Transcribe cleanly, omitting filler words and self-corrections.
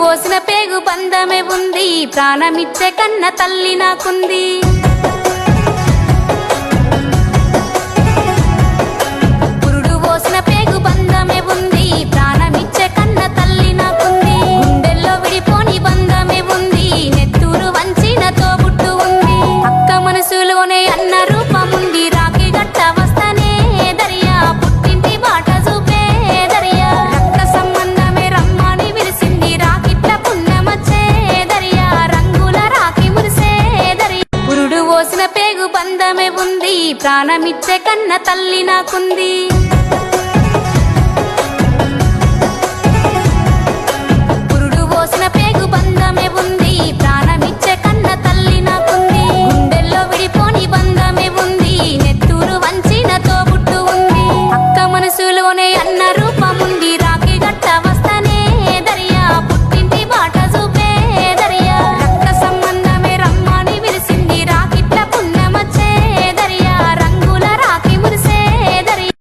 పోసిన పేగు బంధమే ఉంది, ప్రాణమిచ్చే కన్న తల్లి నాకుంది. పురుడు పోసిన పేగు బంధమే ఉంది, ప్రాణమిచ్చే కన్న తల్లి నాకుంది. గుండెల్లో విడిపోని బంధమే ఉంది, నెత్తూరు వంచిన తోబుట్టు ఉంది. అక్క మనసులోనే అన్న రూపముంది, రాఖీ గట్ట వస్తనే దర్యా పుట్టింటి బాట చూపే దర్యా. రక్త సంబంధమే రమ్మని విరిసింది, రాకిట్ల పుణ్యమచ్చే దర్యా. రంగుల రాఖీ మురిసే దర్యా. పురుడు పోసిన పేగు బంధమే ఉంది, ప్రాణమిచ్చే కన్న తల్లి నాకుంది.